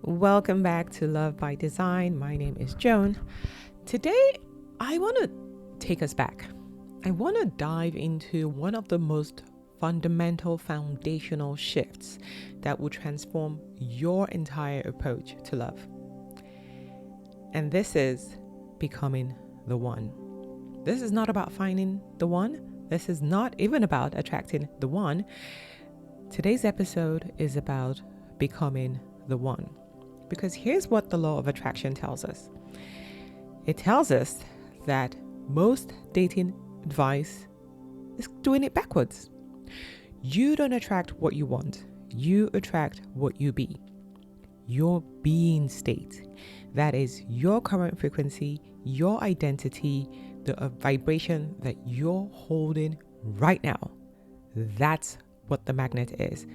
Welcome back to Love by Design. My name is Joan. Today, I want to take us back. I want to dive into one of the most fundamental foundational shifts that will transform your entire approach to love. And this is becoming the one. This is not about finding the one. This is not even about attracting the one. Today's episode is about becoming the one. Because here's what the law of attraction tells us. It tells us that most dating advice is doing it backwards. You don't attract what you want. You attract what you be. Your being state. That is your current frequency, your identity, the vibration that you're holding right now. That's what the magnet is.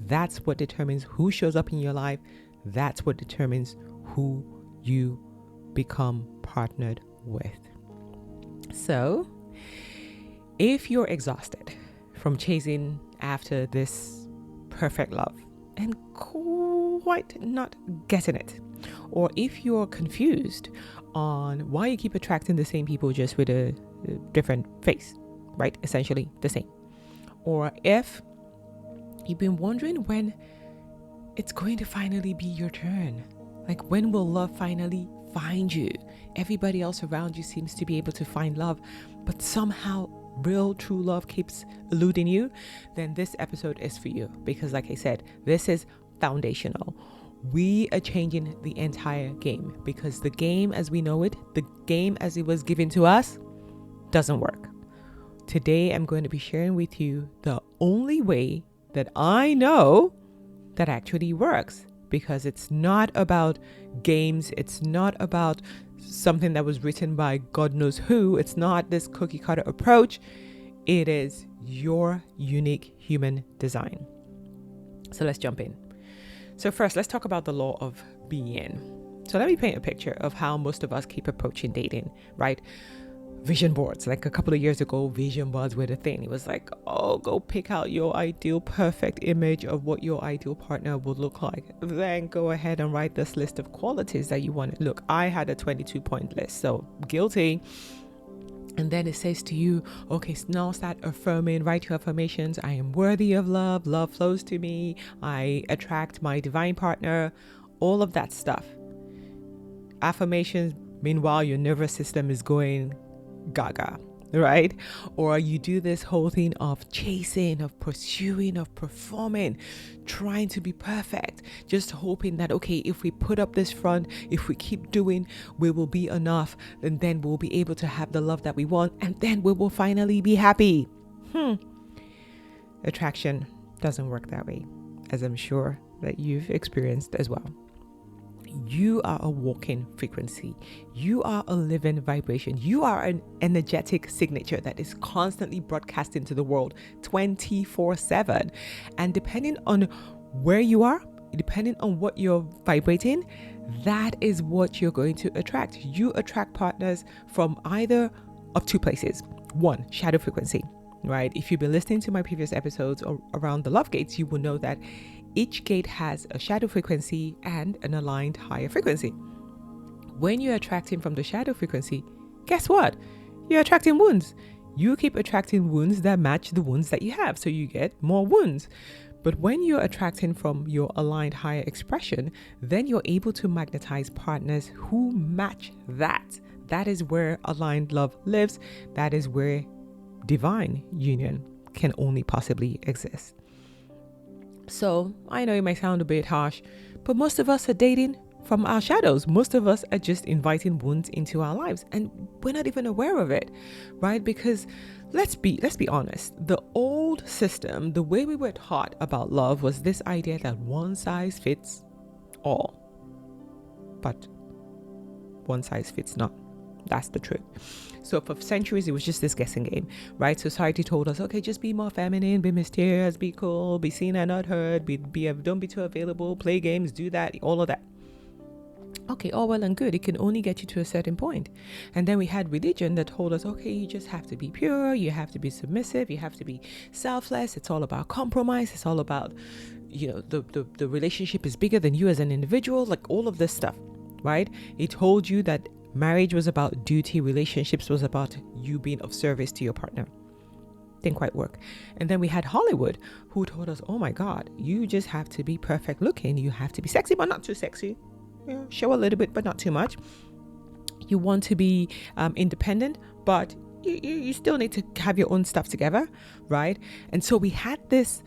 That's what determines who shows up in your life. That's what determines who you become partnered with. So, if you're exhausted from chasing after this perfect love and quite not getting it, or if you're confused on why you keep attracting the same people just with a different face, right? Essentially the same. Or if you've been wondering when it's going to finally be your turn. Like, when will love finally find you? Everybody else around you seems to be able to find love, but somehow real true love keeps eluding you. Then this episode is for you, because like I said, this is foundational. We are changing the entire game, because the game as we know it, the game as it was given to us, doesn't work. Today, I'm going to be sharing with you the only way that I know that actually works, because it's not about games. It's not about something that was written by God knows who. It's not this cookie cutter approach. It is your unique human design. So let's jump in. So first, let's talk about the law of being. So let me paint a picture of how most of us keep approaching dating, right? Vision boards. Like a couple of years ago, vision boards were the thing. It was like, oh, go pick out your ideal perfect image of what your ideal partner would look like. Then go ahead and write this list of qualities that you want. Look, I had a 22-point list, so guilty. And then it says to you, okay, now start affirming, write your affirmations. I am worthy of love. Love flows to me. I attract my divine partner. All of that stuff. Affirmations. Meanwhile, your nervous system is going gaga, right? Or you do this whole thing of chasing, of pursuing, of performing, trying to be perfect, just hoping that, okay, if we put up this front, if we keep doing, we will be enough, and then we'll be able to have the love that we want, and then we will finally be happy. Attraction doesn't work that way, as I'm sure that you've experienced as well. You are a walking frequency. You are a living vibration. You are an energetic signature that is constantly broadcasting to the world 24/7. And depending on where you are, depending on what you're vibrating, that is what you're going to attract. You attract partners from either of two places. One, shadow frequency, right? If you've been listening to my previous episodes around the love gates, you will know that each gate has a shadow frequency and an aligned higher frequency. When you're attracting from the shadow frequency, guess what? You're attracting wounds. You keep attracting wounds that match the wounds that you have, so you get more wounds. But when you're attracting from your aligned higher expression, then you're able to magnetize partners who match that. That is where aligned love lives. That is where divine union can only possibly exist. So I know it might sound a bit harsh, but most of us are dating from our shadows. Most of us are just inviting wounds into our lives, and we're not even aware of it, right? Because let's be honest, the old system, the way we were taught about love, was this idea that one size fits all. But one size fits none. That's the truth. So for centuries, it was just this guessing game, right? Society told us, okay, just be more feminine, be mysterious, be cool, be seen and not heard, don't be too available, play games, do that, all of that. Okay, all well and good. It can only get you to a certain point. And then we had religion that told us, okay, you just have to be pure, you have to be submissive, you have to be selfless. It's all about compromise. It's all about the relationship is bigger than you as an individual, like all of this stuff, right? It told you that marriage was about duty, relationships was about you being of service to your partner. Didn't quite work. And then we had Hollywood, who told us, oh my God, you just have to be perfect looking. You have to be sexy, but not too sexy. Show a little bit, but not too much. You want to be independent, but you still need to have your own stuff together, right? And so we had this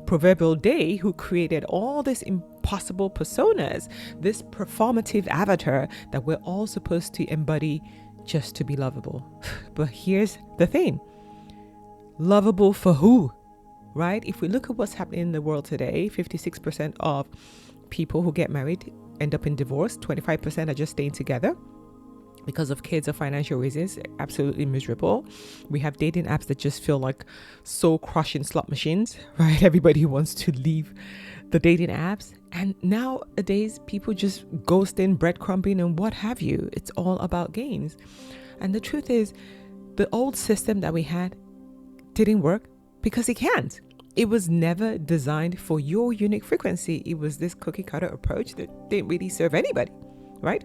proverbial they, who created all these impossible personas, this performative avatar that we're all supposed to embody just to be lovable. But here's the thing. Lovable for who, right? If we look at what's happening in the world today, 56% of people who get married end up in divorce. 25% are just staying together because of kids or financial reasons. Absolutely miserable. We have dating apps that just feel like soul crushing slot machines, right? Everybody wants to leave the dating apps. And nowadays, people just ghosting, breadcrumbing, and what have you. It's all about games. And the truth is, the old system that we had didn't work because it can't. It was never designed for your unique frequency. It was this cookie cutter approach that didn't really serve anybody, right?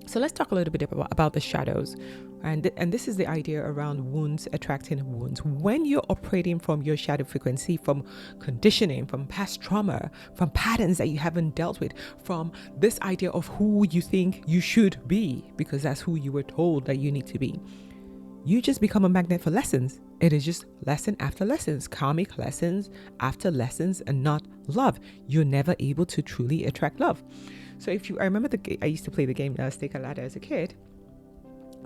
So let's talk a little bit about the shadows. And this is the idea around wounds attracting wounds. When you're operating from your shadow frequency, from conditioning, from past trauma, from patterns that you haven't dealt with, from this idea of who you think you should be, because that's who you were told that you need to be, you just become a magnet for lessons. It is just lesson after lessons, karmic lessons after lessons, and not love. You're never able to truly attract love. So I remember I used to play the game Snake and Ladder as a kid,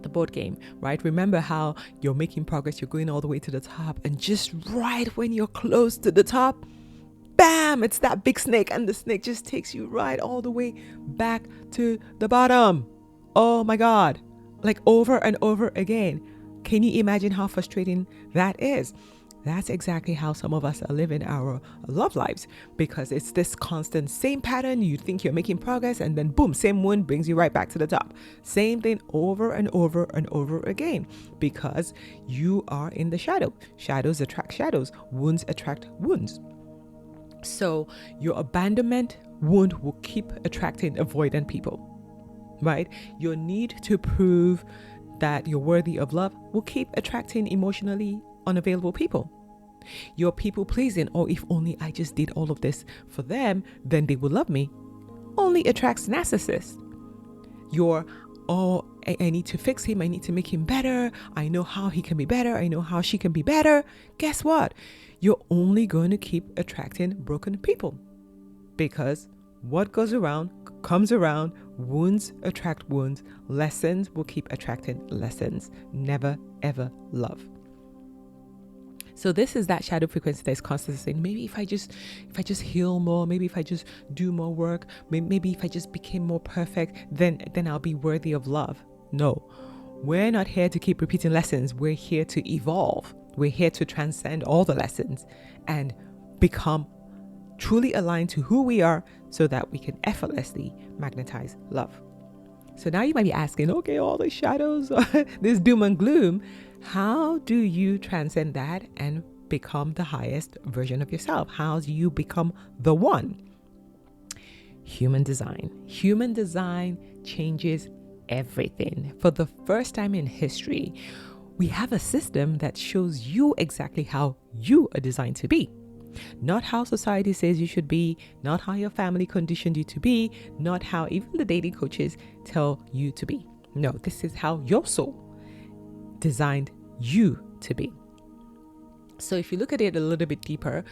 the board game, right? Remember how you're making progress, you're going all the way to the top, and just right when you're close to the top, bam, it's that big snake, and the snake just takes you right all the way back to the bottom. Oh my God, like over and over again. Can you imagine how frustrating that is? That's exactly how some of us are living our love lives, because it's this constant same pattern. You think you're making progress, and then boom, same wound brings you right back to the top. Same thing over and over and over again, because you are in the shadow. Shadows attract shadows. Wounds attract wounds. So your abandonment wound will keep attracting avoidant people, right? Your need to prove that you're worthy of love will keep attracting emotionally unavailable people. Your people pleasing, or if only I just did all of this for them, then they will love me, only attracts narcissists. Your, I need to fix him, I need to make him better, I know how he can be better, I know how she can be better. Guess what? You're only going to keep attracting broken people, because what goes around comes around. Wounds attract wounds. Lessons will keep attracting lessons. Never ever love. So this is that shadow frequency that is constantly saying, maybe if I just heal more, maybe if I just do more work, maybe if I just became more perfect, then I'll be worthy of love. No, we're not here to keep repeating lessons. We're here to evolve. We're here to transcend all the lessons and become truly aligned to who we are, so that we can effortlessly magnetize love. So now you might be asking, okay, all the shadows, this doom and gloom, how do you transcend that and become the highest version of yourself? How do you become the one? Human design. Human design changes everything. For the first time in history, we have a system that shows you exactly how you are designed to be. Not how society says you should be, not how your family conditioned you to be, not how even the dating coaches tell you to be. No, this is how your soul designed you to be. So if you look at it a little bit deeper,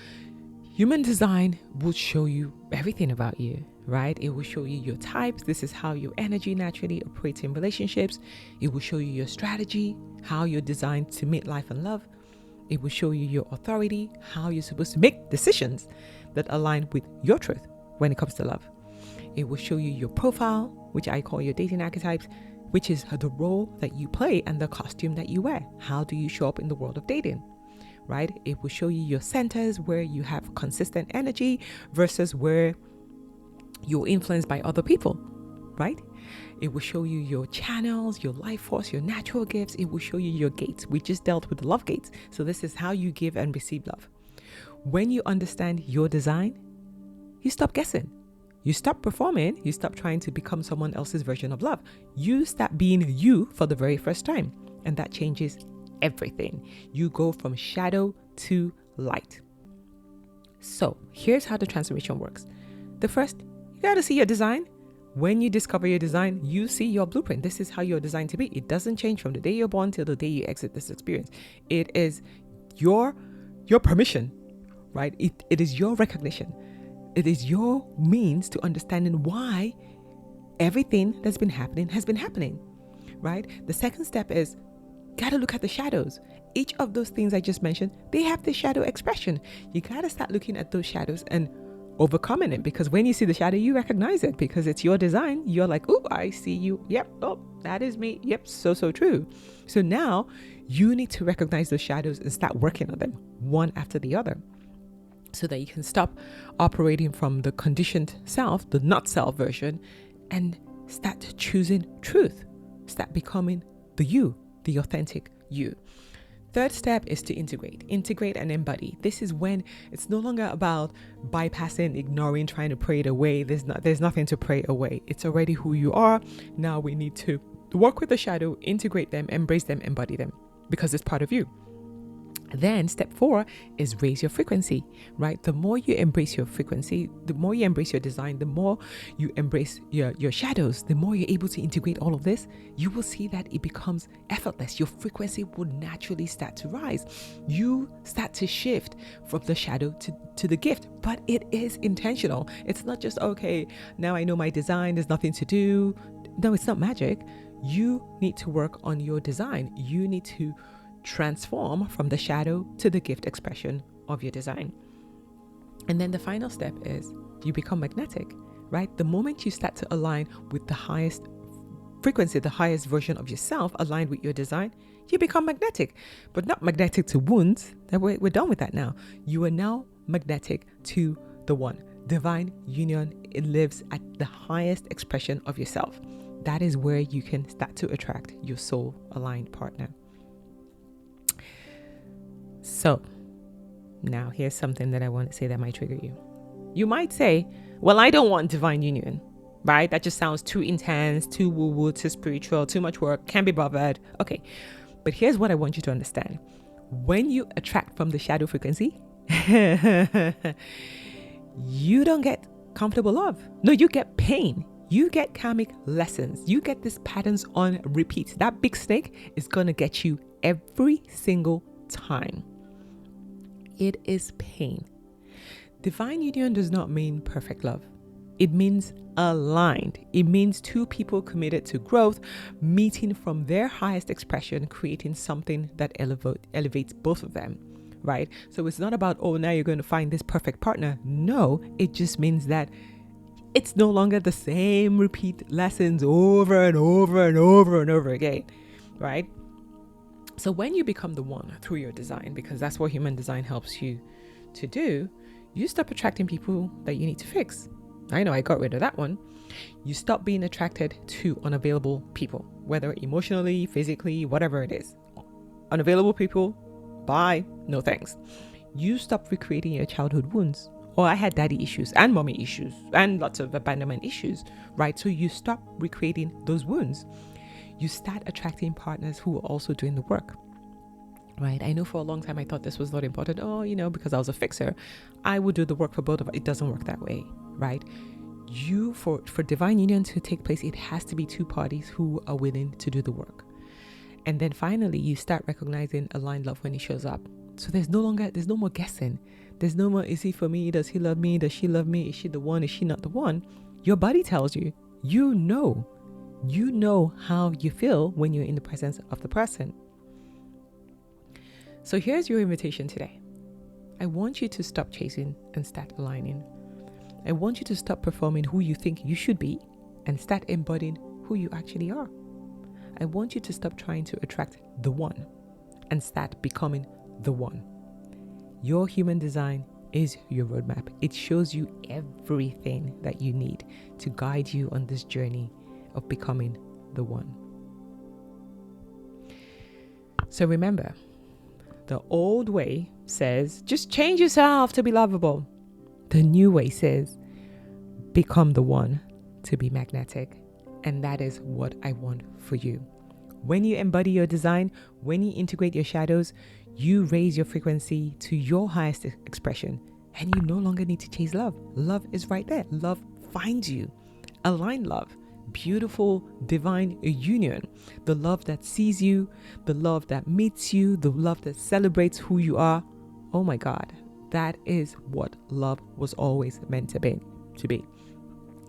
human design will show you everything about you, right? It will show you your types. This is how your energy naturally operates in relationships. It will show you your strategy, how you're designed to meet life and love. It will show you your authority, how you're supposed to make decisions that align with your truth when it comes to love. It will show you your profile, which I call your dating archetypes, which is the role that you play and the costume that you wear. How do you show up in the world of dating, right? It will show you your centers, where you have consistent energy versus where you're influenced by other people, right? It will show you your channels, your life force, your natural gifts. It will show you your gates. We just dealt with the love gates. So this is how you give and receive love. When you understand your design, you stop guessing. You stop performing. You stop trying to become someone else's version of love. You start being you for the very first time. And that changes everything. You go from shadow to light. So here's how the transformation works. The first, you got to see your design. When you discover your design, you see your blueprint. This is how you're designed to be. It doesn't change from the day you're born till the day you exit this experience. It is your permission, right? It is your recognition. It is your means to understanding why everything that's been happening has been happening, right? The second step is, got to look at the shadows. Each of those things I just mentioned, they have the shadow expression. You got to start looking at those shadows and overcoming it, because when you see the shadow, you recognize it because it's your design. You're like, oh, I see you. Yep. Oh, that is me. Yep. So true. So now you need to recognize those shadows and start working on them one after the other, so that you can stop operating from the conditioned self, the not self version, and start choosing truth. Start becoming the you, the authentic you. Third step is to integrate and embody. This is when it's no longer about bypassing, ignoring, trying to pray it away. There's nothing to pray away. It's already who you are. Now we need to work with the shadow, integrate them, embrace them, embody them, because it's part of you. Then step 4 is raise your frequency, right? The more you embrace your frequency, the more you embrace your design, the more you embrace your shadows, the more you're able to integrate all of this, you will see that it becomes effortless. Your frequency will naturally start to rise. You start to shift from the shadow to the gift, but it is intentional. It's not just, okay, now I know my design, there's nothing to do. No, it's not magic. You need to work on your design. You need to transform from the shadow to the gift expression of your design. And then the final step is you become magnetic, right? The moment you start to align with the highest frequency, the highest version of yourself, aligned with your design, you become magnetic, but not magnetic to wounds. We're done with that now. You are now magnetic to the one. Divine union, it lives at the highest expression of yourself. That is where you can start to attract your soul aligned partner. So now here's something that I want to say that might trigger you. You might say, well, I don't want divine union, right? That just sounds too intense, too woo-woo, too spiritual, too much work, can't be bothered. Okay, but here's what I want you to understand. When you attract from the shadow frequency, you don't get comfortable love. No, you get pain. You get karmic lessons. You get these patterns on repeat. That big snake is going to get you every single time. It is pain. Divine union does not mean perfect love. It means aligned. It means two people committed to growth, meeting from their highest expression, creating something that elevates both of them, right? So it's not about, oh, now you're going to find this perfect partner. No, it just means that it's no longer the same repeat lessons over and over and over and over again, right? So when you become the one through your design, because that's what human design helps you to do, you stop attracting people that you need to fix. I know I got rid of that one. You stop being attracted to unavailable people, whether emotionally, physically, whatever it is. Unavailable people, bye, no thanks. You stop recreating your childhood wounds. Oh, I had daddy issues and mommy issues and lots of abandonment issues, right? So you stop recreating those wounds. You start attracting partners who are also doing the work, right? I know for a long time I thought this was not important. Oh, because I was a fixer, I would do the work for both of us. It doesn't work that way, right? For divine union to take place, it has to be two parties who are willing to do the work. And then finally, you start recognizing aligned love when it shows up. So there's no more guessing. There's no more, is he for me? Does he love me? Does she love me? Is she the one? Is she not the one? Your body tells you, you know how you feel when you're in the presence of the person. So here's your invitation today. I want you to stop chasing and start aligning. I want you to stop performing who you think you should be and start embodying who you actually are. I want you to stop trying to attract the one and start becoming the one. Your human design is your roadmap. It shows you everything that you need to guide you on this journey of becoming the one. So remember, The old way says, just change yourself to be lovable. The new way says, become the one to be magnetic. And that is what I want for you. When you embody your design, when you integrate your shadows, you raise your frequency to your highest expression. And you no longer need to chase love. Love is right there. Love finds you. Aligned love. Beautiful, divine union. The love that sees you, the love that meets you, the love that celebrates who you are. Oh my God, that is what love was always meant to be.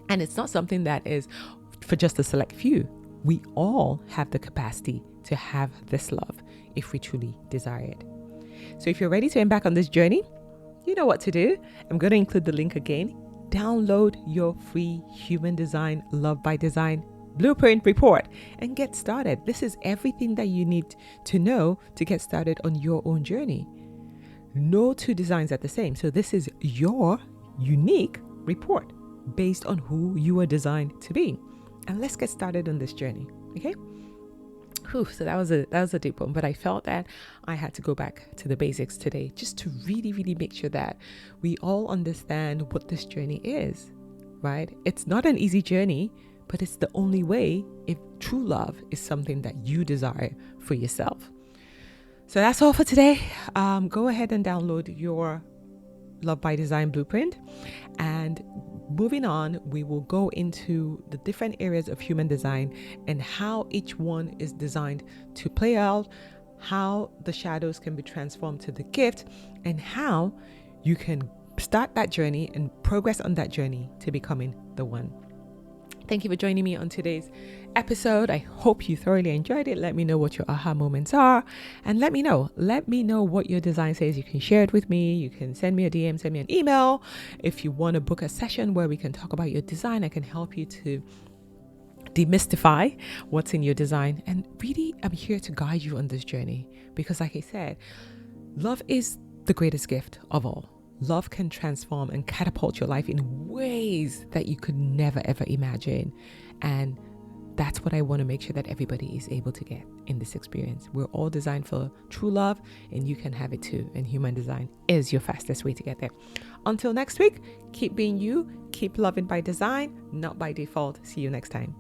And it's not something that is for just a select few. We all have the capacity to have this love if we truly desire it. So if you're ready to embark on this journey, you know what to do. I'm going to include the link again. Download your free Human Design Love by Design Blueprint Report and get started. This is everything that you need to know to get started on your own journey. No two designs are the same. So this is your unique report based on who you are designed to be. And let's get started on this journey. Okay? So that was a deep one, but I felt that I had to go back to the basics today just to really, really make sure that we all understand what this journey is, right? It's not an easy journey, but it's the only way if true love is something that you desire for yourself. So that's all for today. Go ahead and download your Love by Design Blueprint. And moving on, we will go into the different areas of human design and how each one is designed to play out, how the shadows can be transformed to the gift, and how you can start that journey and progress on that journey to becoming the one. Thank you for joining me on today's episode. I hope you thoroughly enjoyed it. Let me know what your aha moments are, and let me know what your design says. You can share it with me. You can send me a DM, send me an email. If you want to book a session where we can talk about your design, I can help you to demystify what's in your design. And really, I'm here to guide you on this journey because, like I said, love is the greatest gift of all. Love can transform and catapult your life in ways that you could never, ever imagine. And that's what I want to make sure that everybody is able to get in this experience. We're all designed for true love, and you can have it too. And human design is your fastest way to get there. Until next week, keep being you, keep loving by design, not by default. See you next time.